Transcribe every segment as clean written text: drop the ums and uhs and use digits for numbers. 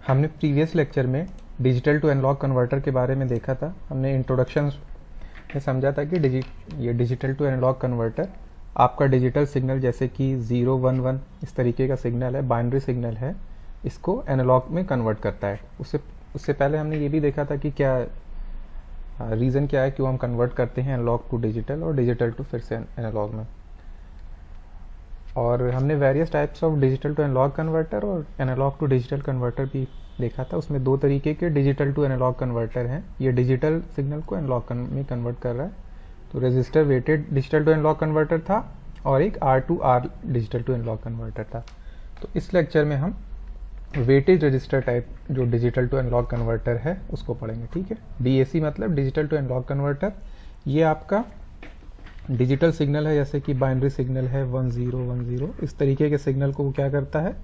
हमने previous lecture में digital to analogue converter के बारे में देखा था। हमने इंट्रोडक्शन में समझा था कि ये डिजिटल टू एनालॉग कन्वर्टर आपका डिजिटल सिग्नल जैसे कि 0 1 1 इस तरीके का सिग्नल है, बाइनरी सिग्नल है, इसको एनालॉग में कन्वर्ट करता है। उससे पहले हमने ये भी देखा था कि क्या रीज़न क्या है क्यों हम कन्वर्ट करते हैं एनालॉग टू डिजिटल और डिजिटल टू फिर से एनालॉग में। और हमने various types of digital to analogue converter और एनालॉग टू डिजिटल कन्वर्टर भी देखा था। उसमें दो तरीके के डिजिटल टू एनालॉग कन्वर्टर हैं। ये डिजिटल सिग्नल को एनालॉग में कन्वर्ट कर रहा है, तो resistor weighted digital to analogue converter था और एक R2R digital to analogue converter था। तो इस लेक्चर में हम वेटेज रजिस्टर टाइप जो डिजिटल टू एनालॉग कन्वर्टर है उसको पढ़ेंगे। ठीक है, DAC मतलब डिजिटल टू एनालॉग कन्वर्टर। ये आपका डिजिटल सिग्नल है, जैसे कि बाइनरी सिग्नल है 1 0 1 0, इस तरीके के सिग्नल को वो क्या करता है,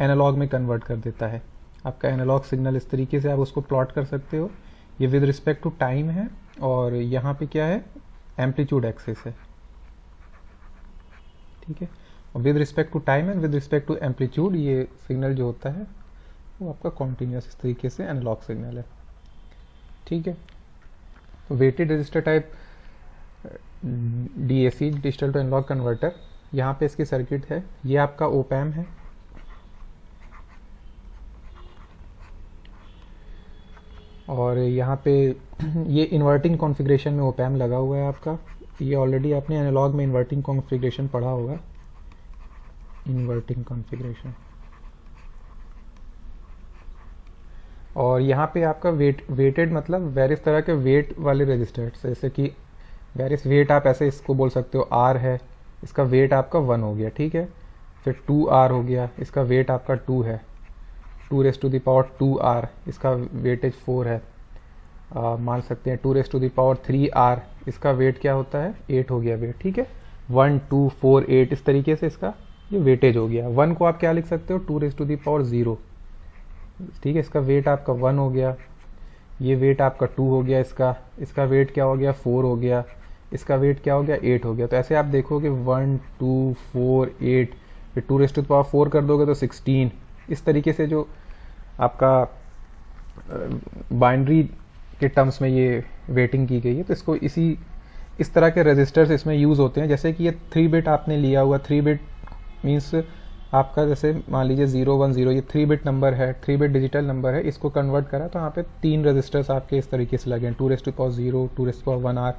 एनालॉग में कन्वर्ट कर देता है। आपका एनालॉग सिग्नल इस तरीके से आप उसको प्लॉट कर सकते हो। ये विद रिस्पेक्ट टू टाइम है और यहाँ पे क्या है, एम्पलीट्यूड एक्सिस है। ठीक है, और with respect to time and with respect to amplitude ये सिग्नल जो होता है वो आपका कॉन्टिन्यूस इस तरीके से एनालॉग सिग्नल है। ठीक है, weighted resistor type DAC digital to analogue converter, यहाँ पे इसकी सर्किट है। ये आपका ओपैम है, और यहाँ पे ये इन्वर्टिंग कॉन्फ़िगरेशन में ओपैम लगा हुआ है आपका। ये ऑलरेडी आपने एनालॉग में इन्वर्टिंग कॉन्फ़िगरेशन पढ़ा होगा, इन्वर्टिंग कॉन्फ़िगरेशन। और यहाँ पे आपका वेटेड मतलब वेरियस तरह के वेट वाले रजिस्टर्स, जैसे कि वेरियस वेट आप ऐसे इसको बोल सकते हो। R है, इसका वेट आपका 1 हो गया। ठीक है, फिर 2R हो गया, इसका वेट आपका 2 है। 2⁻²R, इसका वेटेज 4 है। मान सकते हैं 2⁻3R, इसका वेट क्या होता है, 8 हो गया वेट। ठीक है, 1 2 4 8 इस तरीके से इसका ये वेटेज हो गया। 1 को आप क्या लिख सकते हो, 2⁻0। ठीक है, इसका वेट आपका 1 हो गया, ये वेट आपका 2 हो गया, इसका वेट क्या हो गया, 4 हो गया, इसका वेट क्या हो गया, 8 हो गया। तो ऐसे आप देखोगे 1 2 4 8, फिर 2⁻4 कर दोगे तो 16। इस तरीके से जो आपका बाइनरी के टर्म्स में ये वेटिंग की गई है, तो इसको इस तरह के रजिस्टर्स इसमें यूज़ होते हैं। जैसे कि ये 3 बिट आपने लिया हुआ, 3 बिट मीन्स आपका जैसे मान लीजिए 0 1 0, ये 3 बिट नंबर है, 3 बिट डिजिटल नंबर है, इसको कन्वर्ट करा तो यहाँ पे 3 रजिस्टर्स आपके इस तरीके से लगे हैं, 2⁻0 2⁻1R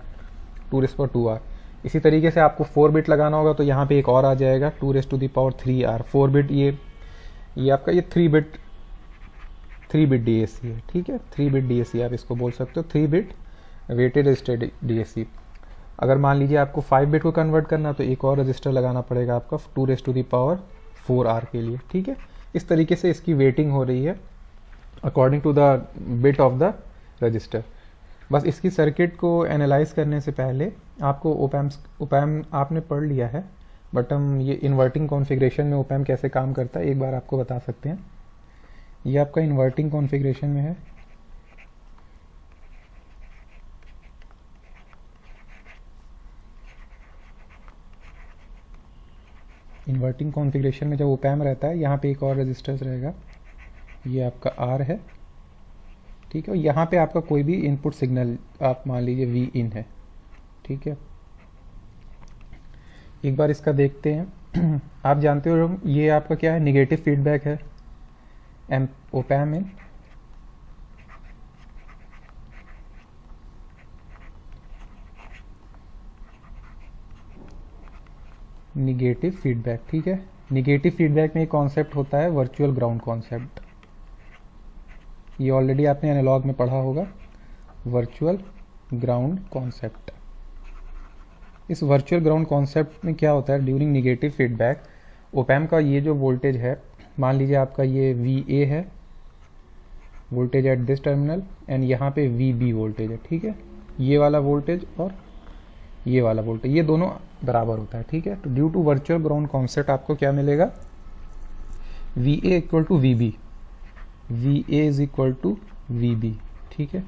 2⁻2R। इसी तरीके से आपको 4 बिट लगाना होगा तो यहाँ पे एक और आ जाएगा 2⁻3R 4 बिट। ये आपका ये 3 बिट DAC है। ठीक है, 3 बिट DAC आप इसको बोल सकते हो, 3 बिट वेटेड रजिस्टर DAC। अगर मान लीजिए आपको 5 बिट को कन्वर्ट करना तो एक और रजिस्टर लगाना पड़ेगा आपका 2⁻4R के लिए। ठीक है, इस तरीके से इसकी वेटिंग हो रही है according to the bit of the resistor. बस इसकी सर्किट को एनालाइज करने से पहले आपको ओपैम आपने पढ़ लिया है, बट हम ये इन्वर्टिंग कॉन्फ़िगरेशन में ओपैम कैसे काम करता है एक बार आपको बता सकते हैं। ये आपका इन्वर्टिंग कॉन्फ़िगरेशन में है। इन्वर्टिंग कॉन्फ़िगरेशन में जब ओपैम रहता है, यहाँ पे एक और रजिस्टर्स रहेगा, ये आपका R है। ठीक है, यहाँ पे आपका कोई भी इनपुट सिग्नल आप मान लीजिए Vin है। ठीक है, एक बार इसका देखते हैं। आप जानते हो ये आपका क्या है, निगेटिव फीडबैक है ओपैम में। निगेटिव फीडबैक, ठीक है, निगेटिव फीडबैक में एक कॉन्सेप्ट होता है वर्चुअल ग्राउंड कॉन्सेप्ट। ये ऑलरेडी आपने एनालॉग में पढ़ा होगा, वर्चुअल ग्राउंड कॉन्सेप्ट। इस वर्चुअल ग्राउंड कॉन्सेप्ट में क्या होता है, ड्यूरिंग निगेटिव फीडबैक ओपैम्प का ये जो वोल्टेज है, मान लीजिए आपका ये VA है, voltage at this terminal, and यहाँ पे VB वोल्टेज है। ठीक है, ये वाला वोल्टेज और ये वाला वोल्टेज, ये दोनों बराबर होता है। ठीक है, तो due to virtual ground concept आपको क्या मिलेगा, VA equal to VB, VA is equal to VB। ठीक है,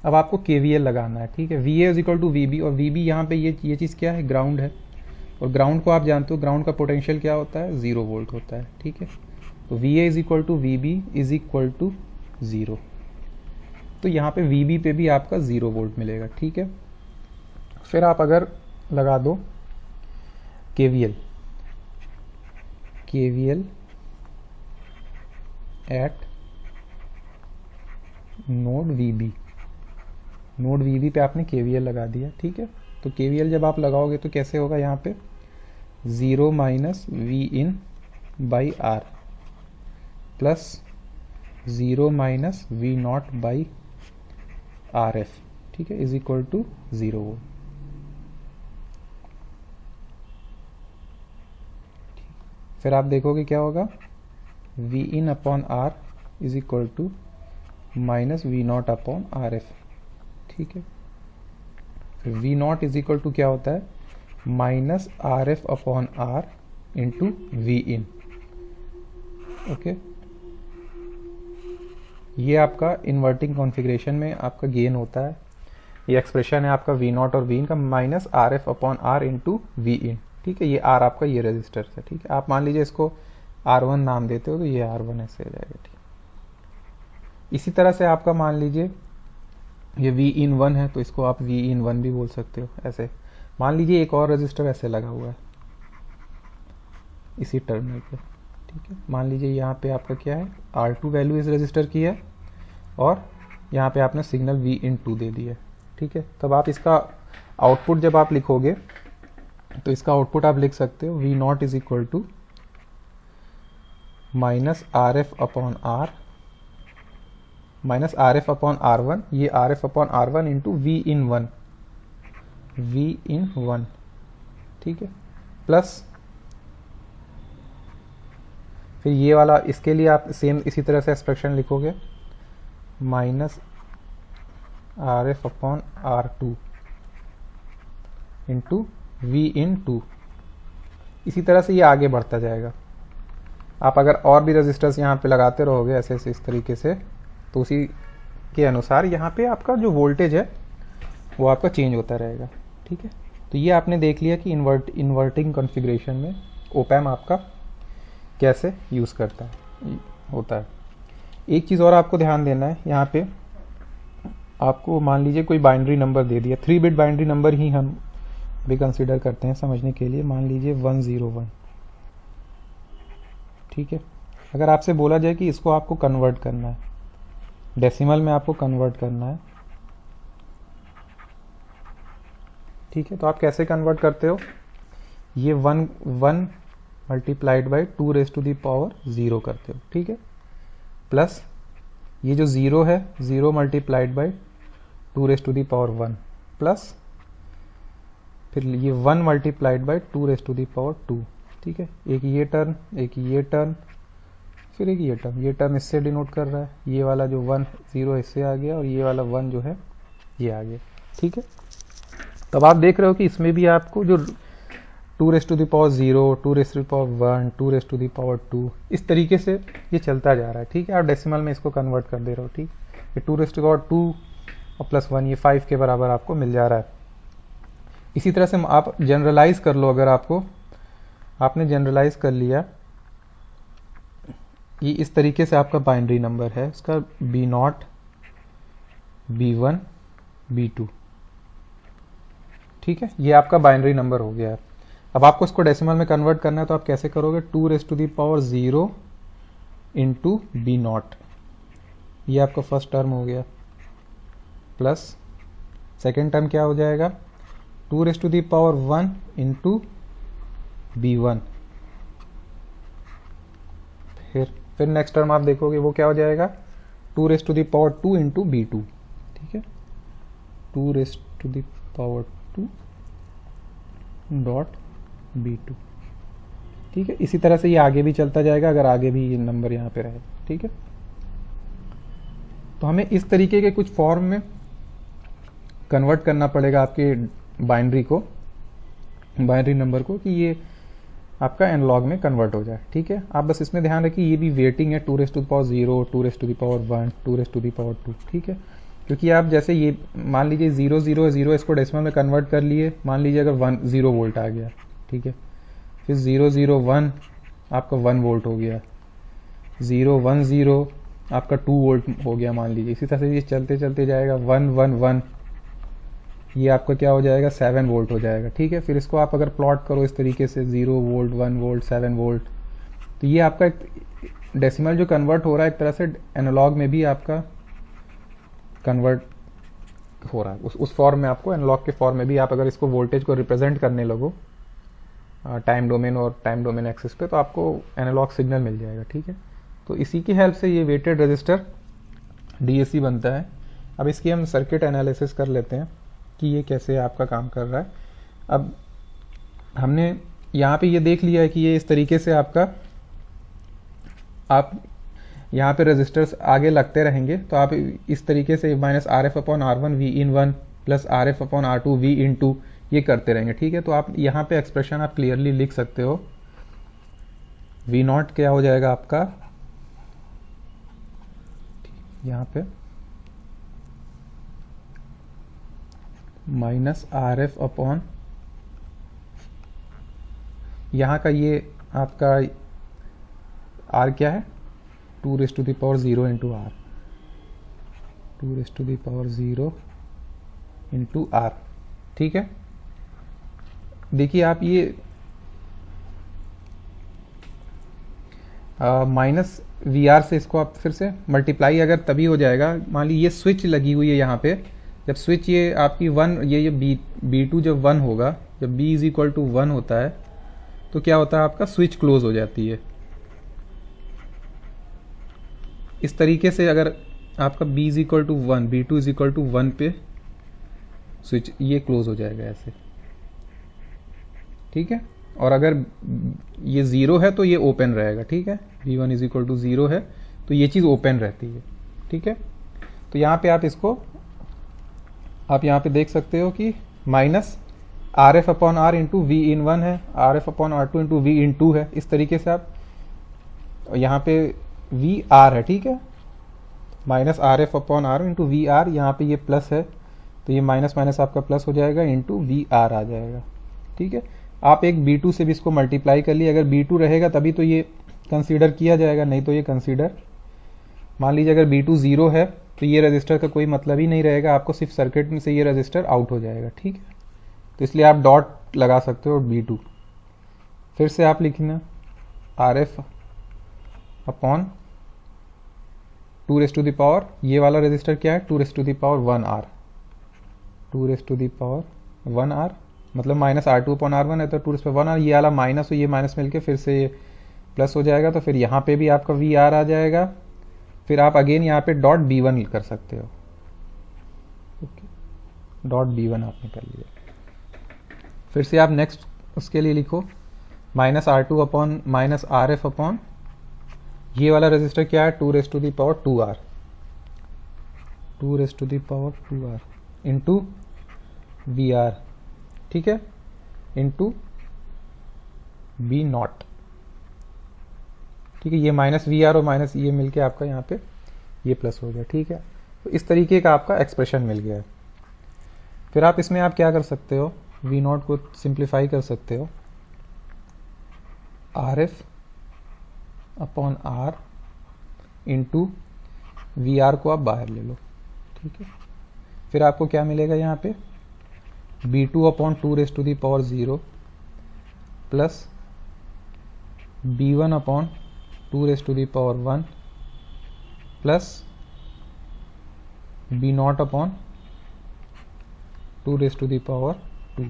अब आपको KVL लगाना है। ठीक है, VA is equal to VB, और VB यहाँ पे ये चीज़ क्या है, ग्राउंड है, और ग्राउंड को आप जानते हो, ग्राउंड का पोटेंशियल क्या होता है, 0 वोल्ट होता है। ठीक है, तो V A is equal to V B is equal to 0। तो यहाँ पे वी बी पे भी आपका 0 वोल्ट मिलेगा, ठीक है। फिर आप अगर लगा दो KVL at node V B पे आपने KVL लगा दिया, ठीक है। तो KVL जब आप लगाओगे तो कैसे होगा, यहाँ पे 0 minus V in by R plus 0 minus V not by R F, ठीक है, इज इक्वल टू 0 वोल्ट। फिर आप देखोगे क्या होगा, V in upon R is equal to minus V not upon R F, ठीक है। फिर V not is equal to क्या होता है, minus R F upon R into V in, okay. ये आपका इन्वर्टिंग कॉन्फ़िगरेशन में आपका गेन होता है। ये एक्सप्रेशन है आपका वी नॉट और वी इन का, minus R F upon R into V in, ठीक है। ये आर आपका ये रजिस्टर है, ठीक है। आप मान लीजिए इसको R1 नाम देते हो तो ये R1 ऐसे हो जाएगा, ठीक। इसी तरह से आपका मान लीजिए ये वी इन 1 है तो इसको आप वी इन 1 भी बोल सकते हो ऐसे। मान लीजिए एक और रजिस्टर ऐसे लगा हुआ है इसी टर्मिनल पे, ठीक है। मान लीजिए यहाँ पे आपका क्या है, R2 वैल्यू इस रजिस्टर की है और यहाँ पे आपने सिग्नल वी इन 2 दे दिया है, ठीक है। तब आप इसका आउटपुट जब आप लिखोगे तो इसका आउटपुट आप लिख सकते हो V not is equal to minus R F upon R minus R F upon R1, ये R F upon R1 into V in 1, ठीक है, प्लस फिर ये वाला, इसके लिए आप सेम इसी तरह से एक्सप्रेशन लिखोगे minus R F upon R2 into V in 2। इसी तरह से ये आगे बढ़ता जाएगा। आप अगर और भी रजिस्टर्स यहाँ पे लगाते रहोगे ऐसे ऐसे इस तरीके से, तो उसी के अनुसार यहाँ पे आपका जो वोल्टेज है वो आपका चेंज होता रहेगा, ठीक है। तो ये आपने देख लिया कि इन्वर्टिंग कॉन्फ़िगरेशन में ओप एम्प आपका कैसे यूज़ होता है। एक चीज़ और आपको ध्यान देना है, यहाँ पे आपको मान लीजिए कोई बाइनरी नंबर दे दिया, 3 बिट बाइनरी नंबर ही हम भी कंसीडर करते हैं समझने के लिए। मान लीजिए 101, ठीक है। अगर आपसे बोला जाए कि इसको आपको कन्वर्ट करना है, डेसिमल में आपको कन्वर्ट करना है, ठीक है, तो आप कैसे कन्वर्ट करते हो, ये 1 multiplied by 2 raise to the power 0 करते हो, ठीक है, प्लस ये जो 0 है 0 multiplied by 2 raise to the power 1, plus फिर ये 1 multiplied by 2 raise to the power 2, ठीक है। एक ये टर्म, एक ये टर्म, फिर एक ये टर्म। ये टर्म इससे डिनोट कर रहा है, ये वाला जो 1 0 इससे आ गया और ये वाला 1 जो है ये आ गया, ठीक है। तब आप देख रहे हो कि इसमें भी आपको जो 2 raise to the power 0, 2 raise to the power 1, 2 raise to the power 2, इस तरीके से ये चलता जा रहा है, ठीक है। आप डेसिमल में इसको कन्वर्ट कर दे रहे हो, ठीक। ये 2 रेज टू द पावर 2 और प्लस 1 ये 5 के बराबर आपको मिल जा रहा है। इसी तरह से आप जनरलाइज कर लो, अगर आपने जनरलाइज कर लिया, ये इस तरीके से आपका बाइनरी नंबर है, उसका B0, B1, B2, ठीक है। ये आपका बाइनरी नंबर हो गया है। अब आपको इसको डेसिमल में कन्वर्ट करना है तो आप कैसे करोगे, 2 raise to the power 0 into B0, ये आपका फर्स्ट टर्म हो गया, प्लस सेकेंड टर्म क्या हो जाएगा, 2 raise to the power 1 into B1, फिर नेक्स्ट टर्म आप देखोगे वो क्या हो जाएगा, 2 raise to the power 2 into B2, ठीक है, 2 raise to the power 2 dot B2, ठीक है। इसी तरह से ये आगे भी चलता जाएगा अगर आगे भी ये नंबर यहाँ पे रहे, ठीक है। तो हमें इस तरीके के कुछ फॉर्म में कन्वर्ट करना पड़ेगा आपके बाइनरी नंबर को, कि ये आपका एनालॉग में कन्वर्ट हो जाए, ठीक है। आप बस इसमें ध्यान रखिए ये भी वेटिंग है, 2 raise to the power 0, 2 raise to the power 1, 2 raise to the power 2, ठीक है। क्योंकि आप जैसे ये मान लीजिए 0 0 0 इसको डेसिमल में कन्वर्ट कर लिए, मान लीजिए अगर 0 वोल्ट आ गया, ठीक है, फिर 0 0 1 आपका 1 वोल्ट हो गया, 010 आपका 2 वोल्ट हो गया मान लीजिए। इसी तरह से ये चलते चलते जाएगा 111, ये आपका क्या हो जाएगा 7 वोल्ट हो जाएगा। ठीक है, फिर इसको आप अगर प्लॉट करो इस तरीके से 0 वोल्ट 1 वोल्ट 7 वोल्ट, तो ये आपका एक डेसिमल जो कन्वर्ट हो रहा है एक तरह से एनालॉग में भी आपका कन्वर्ट हो रहा है। उस फॉर्म में आपको एनालॉग के फॉर्म में भी आप अगर इसको वोल्टेज को रिप्रेजेंट करने लगो टाइम डोमेन और टाइम डोमेन एक्सिस पे, तो आपको एनालॉग सिग्नल मिल जाएगा। ठीक है, तो इसी की हेल्प से ये वेटेड रजिस्टर डीएसी बनता है। अब इसकी हम सर्किट एनालिसिस कर लेते हैं कि ये कैसे आपका काम कर रहा है। अब हमने यहाँ पे ये देख लिया है कि ये इस तरीके से आपका आप यहाँ पे रजिस्टर्स आगे लगते रहेंगे, तो आप इस तरीके से -RF/R1 V(in)1 plus RF/R2 V(in)2 ये करते रहेंगे। ठीक है, तो आप यहाँ पे एक्सप्रेशन आप क्लियरली लिख सकते हो। V0 क्या हो जाएगा आपका यहाँ पे -RF/ यहाँ का ये आपका R क्या है 2⁻0 × R, 2⁻0 × R। ठीक है, देखिए आप ये -VR से इसको आप फिर से मल्टीप्लाई अगर तभी हो जाएगा, मान लीजिए ये स्विच लगी हुई है यहाँ पे, जब स्विच ये आपकी 1 ये B2 जब 1 होगा, जब B = 1 होता है तो क्या होता है आपका स्विच क्लोज हो जाती है। इस तरीके से अगर आपका B = 1 B2 = 1 पे स्विच ये क्लोज हो जाएगा ऐसे। ठीक है, और अगर ये 0 है तो ये ओपन रहेगा। ठीक है, B1 = 0 है तो ये चीज़ ओपन रहती है। ठीक है, तो यहाँ पे आप इसको आप यहाँ पे देख सकते हो कि -RF/R × V(in)1 है, RF/R2 × V(in)2 है। इस तरीके से आप यहाँ पे VR है। ठीक है, -RF/R × VR, यहाँ पे ये प्लस है तो ये माइनस माइनस आपका प्लस हो जाएगा इंटू VR आ जाएगा। ठीक है, आप एक B2 से भी इसको मल्टीप्लाई कर लिए, अगर B2 रहेगा तभी तो ये कंसीडर किया जाएगा, नहीं तो ये कंसीडर, मान लीजिए अगर B2 0 है तो ये रजिस्टर का कोई मतलब ही नहीं रहेगा, आपको सिर्फ सर्किट में से ये रजिस्टर आउट हो जाएगा। ठीक है, तो इसलिए आप डॉट लगा सकते हो B2। फिर से आप लिखना RF/2 ये वाला रजिस्टर क्या है 2⁻1R, 2⁻1R मतलब -R2/R1 है तो 2⁻1R, ये वाला माइनस और ये माइनस मिलके फिर से ये प्लस हो जाएगा, तो फिर यहाँ पे भी आपका VR आ जाएगा। फिर आप अगेन यहाँ पे डॉट B1 कर सकते हो। ओके, डॉट B1 आपने कर लिया। फिर से आप नेक्स्ट उसके लिए लिखो -R2/-RF/ ये वाला रजिस्टर क्या है 2⁻2R, 2⁻2R इंटू VR। ठीक है, इंटू B0। ठीक है, ये -VR और माइनस ये मिलके आपका यहाँ पे ये प्लस हो गया। ठीक है, तो इस तरीके का आपका एक्सप्रेशन मिल गया है। फिर आप इसमें आप क्या कर सकते हो, V0 को सिंप्लीफाई कर सकते हो, RF/R इंटू VR को आप बाहर ले लो। ठीक है, फिर आपको क्या मिलेगा यहाँ पे B2/2⁻0 plus B1/2⁻1 plus B0/2⁻2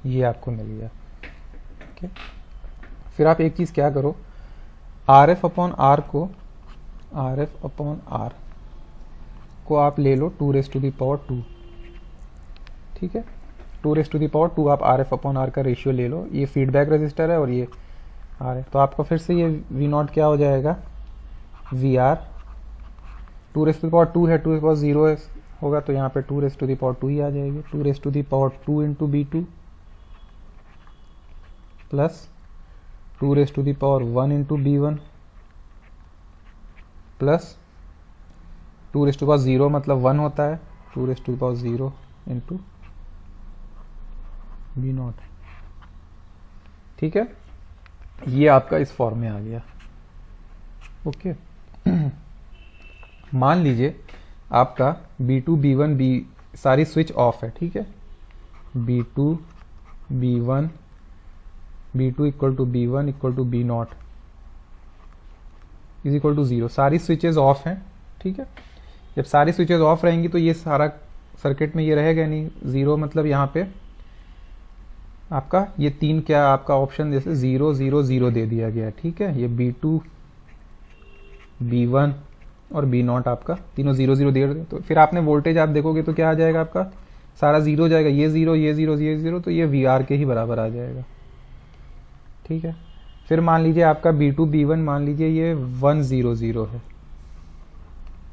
ये आपको मिल गया। ठीक है, फिर आप एक चीज़ क्या करो, RF/R को आप ले लो 2⁻2। ठीक है, 2⁻2 आप RF/R का रेशियो ले लो, ये फीडबैक रजिस्टर है और ये R है, तो आपका फिर से ये V0 क्या हो जाएगा VR, 2⁻2 है 2⁻0 होगा तो यहाँ पे 2⁻2 ही आ जाएगी, 2⁻2 into B2 plus 2⁻1 into B1 plus 2⁻0 मतलब 1 होता है 2⁻0 इंटू B0। ठीक है, ये आपका इस फॉर्म में आ गया। ओके। मान लीजिए आपका B2 B1 B सारी स्विच ऑफ है, ठीक है। B2 B1 B2 equal to B1 equal to B not is equal to 0, सारी स्विचेज ऑफ हैं, ठीक है। जब सारी स्विचेज ऑफ रहेंगी तो ये सारा सर्किट में ये रहेगा नहीं, 0 मतलब यहाँ पे आपका ये तीन क्या आपका ऑप्शन जैसे 0 0 0 दे दिया गया है, ठीक है। ये B2 B1 और B नॉट आपका तीनों 0 0 दे रहे, तो फिर आपने वोल्टेज आप देखोगे तो क्या आ जाएगा आपका, सारा 0 जाएगा, ये 0 ये 0 ये 0, तो ये VR के ही बराबर आ जाएगा, ठीक है। फिर मान लीजिए आपका B2 B1 मान लीजिए ये 1 0 0 है,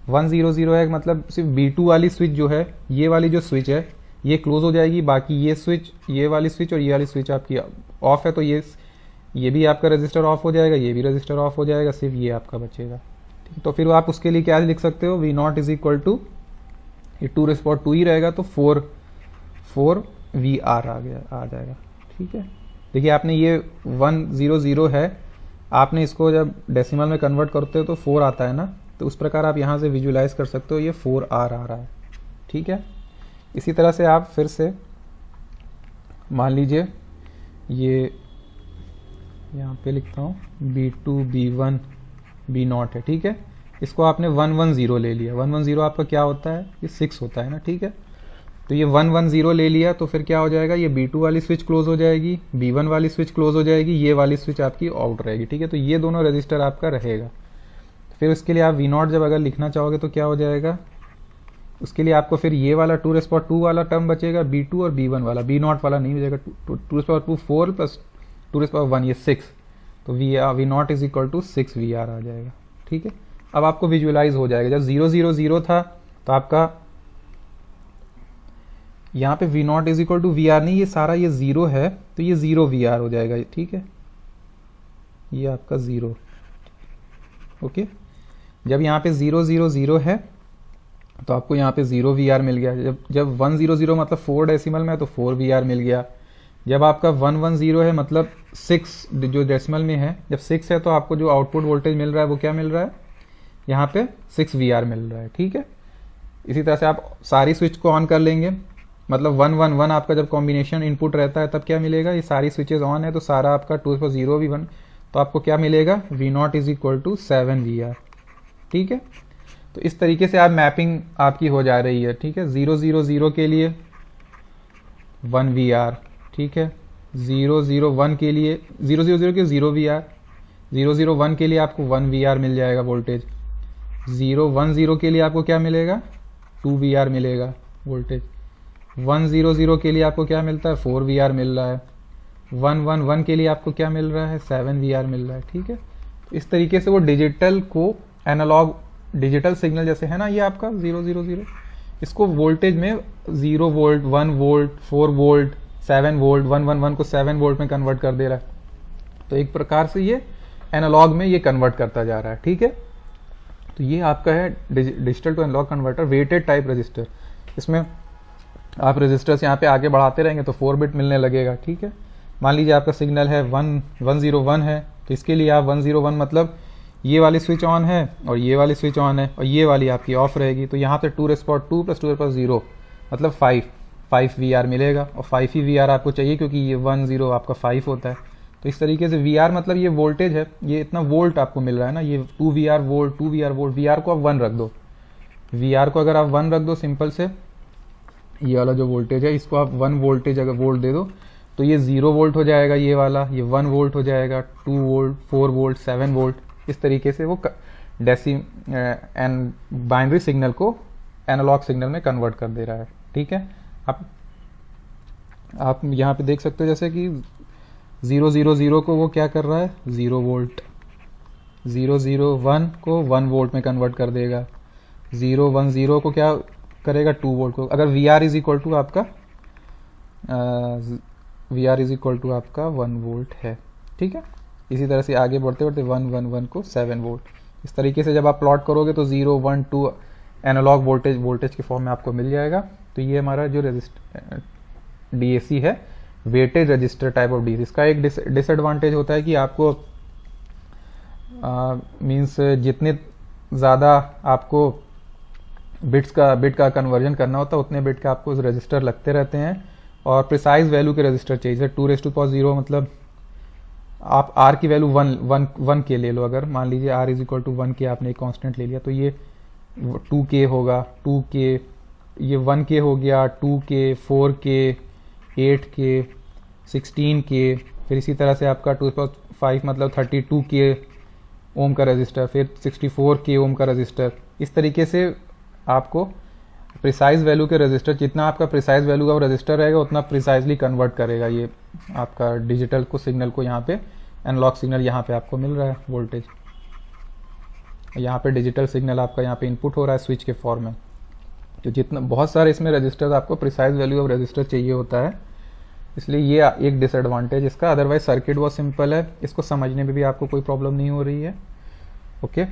1 0 0 है, मतलब सिर्फ B2 वाली स्विच जो है, ये वाली जो स्विच है ये क्लोज हो जाएगी, बाकी ये स्विच, ये वाली स्विच और ये वाली स्विच आपकी ऑफ है, तो ये भी आपका रजिस्टर ऑफ हो जाएगा, ये भी रजिस्टर ऑफ हो जाएगा, सिर्फ ये आपका बचेगा, ठीक। तो फिर आप उसके लिए क्या लिख सकते हो, V not is equal to, ये 2 ही रहेगा तो 4 VR आ जाएगा, ठीक है। देखिए आपने ये 1 0 0 है, आपने इसको जब डेसिमल में कन्वर्ट करते हो तो 4 आता है ना, तो उस प्रकार आप यहाँ से विजुलाइज कर सकते हो, ये 4R आ रहा है, ठीक है। इसी तरह से आप फिर से मान लीजिए ये यहाँ पे लिखता हूँ B2 B1 B नॉट है, ठीक है। इसको आपने 1 1 0 ले लिया, 1 1 0 आपका क्या होता है, ये 6 होता है ना, ठीक है। तो ये 1 1 0 ले लिया तो फिर क्या हो जाएगा, ये B2 वाली स्विच क्लोज हो जाएगी, B1 वाली स्विच क्लोज हो जाएगी, ये वाली स्विच आपकी आउट रहेगी, ठीक है। तो ये दोनों रजिस्टर आपका रहेगा। फिर उसके लिए आप V नॉट जब अगर लिखना चाहोगे तो क्या हो जाएगा, उसके लिए आपको फिर ये वाला 2 वाला टर्म बचेगा, B2 और B1 वाला, B नॉट वाला नहीं हो जाएगा, 2 4 प्लस 2 ये 6, तो V not is equal to 6 VR आ जाएगा, ठीक है। अब आपको विजुअलाइज हो जाएगा, जब 0 0 0 था तो आपका यहाँ पे V not is equal to VR नहीं, ये सारा ये 0 है तो ये 0 VR हो जाएगा, ठीक है। ये आपका 0, ओके। जब यहाँ पे 0 0 0 है तो आपको यहाँ पे 0 VR मिल गया, जब 1 0 0 मतलब 4 डेसिमल में है तो 4 VR मिल गया। जब आपका 1 1 0 है मतलब 6 जो डेसिमल में है, जब 6 है तो आपको जो आउटपुट वोल्टेज मिल रहा है वो क्या मिल रहा है, यहाँ पे 6 VR मिल रहा है, ठीक है। इसी तरह से आप सारी स्विच को ऑन कर लेंगे, मतलब 1 1 1 आपका जब कॉम्बिनेशन इनपुट रहता है तब क्या मिलेगा, ये सारी स्विचेज ऑन है तो सारा आपका 2 0 भी 1, तो आपको क्या मिलेगा, V not is equal to 7 VR, ठीक है। तो इस तरीके से आप मैपिंग आपकी हो जा रही है, ठीक है। 0 0 0 के लिए 1 VR, ठीक है। 0 0 1 के लिए 0 0 0 के 0 VR, 0 0 1 के लिए आपको 1 VR मिल जाएगा वोल्टेज, 0 1 0 के लिए आपको क्या मिलेगा, 2 VR मिलेगा वोल्टेज, 1 0 0 के लिए आपको क्या मिलता है, 4 VR मिल रहा है, 1 1 1 के लिए आपको क्या मिल रहा है, 7 VR मिल रहा है, ठीक है। तो इस तरीके से वो डिजिटल को एनालॉग डिजिटल सिग्नल जैसे है ना ये आपका 0 0 0, इसको वोल्टेज में 0 वोल्ट 1 वोल्ट 4 वोल्ट 7 वोल्ट 1 1 1 को 7 वोल्ट में कन्वर्ट कर दे रहा है। तो एक प्रकार से ये एनालॉग में ये कन्वर्ट करता जा रहा है, ठीक है। तो ये आपका है digital to analogue converter, weighted type resistor. इसमें आप रजिस्टर्स यहाँ पे आगे बढ़ाते रहेंगे तो 4 बिट मिलने लगेगा, ठीक है। मान लीजिए आपका सिग्नल है 1 0 1 है, तो इसके लिए आप 1 0 1 मतलब ये वाली स्विच ऑन है और ये वाली स्विच ऑन है और ये वाली आपकी ऑफ रहेगी, तो यहाँ पे 2 प्लस 2 0 मतलब 5 VR मिलेगा, और 5 ही VR आपको चाहिए क्योंकि ये 1 0 आपका 5 होता है। तो इस तरीके से VR मतलब ये वोल्टेज है, ये इतना वोल्ट आपको मिल रहा है ना, ये 2 VR volt 2 VR volt, VR को आप 1 रख दो, VR को अगर आप 1 रख दो सिंपल से, ये वाला जो वोल्टेज है इसको आप 1 वोल्टेज अगर वोल्ट दे दो तो ये 0 वोल्ट हो जाएगा, ये वाला ये 1 वोल्ट हो जाएगा, 2 वोल्ट 4 वोल्ट 7 वोल्ट। इस तरीके से वो बाइनरी सिग्नल को एनालॉग सिग्नल में कन्वर्ट कर दे रहा है, ठीक है। आप यहाँ पे देख सकते हो जैसे कि 0 0 0 को वो क्या कर रहा है 0 वोल्ट, 0 0 1 को 1 वोल्ट में कन्वर्ट कर देगा, 0 1 0 को क्या करेगा 2 वोल्ट को, अगर VR इज इक्वल टू आपका VR इज इक्वल टू आपका 1 वोल्ट है, ठीक है। इसी तरह से आगे बढ़ते बढ़ते 1 1 1 को 7 वोल्ट, इस तरीके से जब आप प्लॉट करोगे तो 0 1 2 एनालॉग वोल्टेज के फॉर्म में आपको मिल जाएगा। तो ये हमारा जो रजिस्टर DAC है, weighted resistor type of DAC। इसका एक डिसएडवांटेज होता है कि आपको मीन्स जितने ज़्यादा आपको बिट का कन्वर्जन करना होता है उतने बिट का आपको रजिस्टर लगते रहते हैं, और प्रिसाइज वैल्यू के रजिस्टर चाहिए। जैसे 2⁻0 मतलब आप आर की वैल्यू वन के ले लो, अगर मान लीजिए आर इज इक्वल टू 1 के आपने एक कांस्टेंट ले लिया तो ये 2K होगा, 2K, ये 1K हो गया, 2K, 4K, 8K, 16K, फिर इसी तरह से आपका 2⁵ मतलब 32K ओम का रजिस्टर, फिर 64K ओम का रजिस्टर। इस तरीके से आपको प्रिसाइज वैल्यू के रजिस्टर, जितना आपका प्रिसाइज वैल्यू का रजिस्टर रहेगा उतना प्रिसाइजली कन्वर्ट करेगा ये आपका डिजिटल को सिग्नल को। यहाँ पे एनालॉग सिग्नल यहाँ पे आपको मिल रहा है वोल्टेज, यहाँ पे डिजिटल सिग्नल आपका यहाँ पे इनपुट हो रहा है स्विच के फॉर्म में। तो जितना बहुत सारे इसमें रजिस्टर आपको प्रिसाइज वैल्यू ऑफ रजिस्टर चाहिए होता है, इसलिए ये एक डिसएडवांटेज इसका। अदरवाइज सर्किट बहुत सिंपल है, इसको समझने में भी आपको कोई प्रॉब्लम नहीं हो रही है। ओके।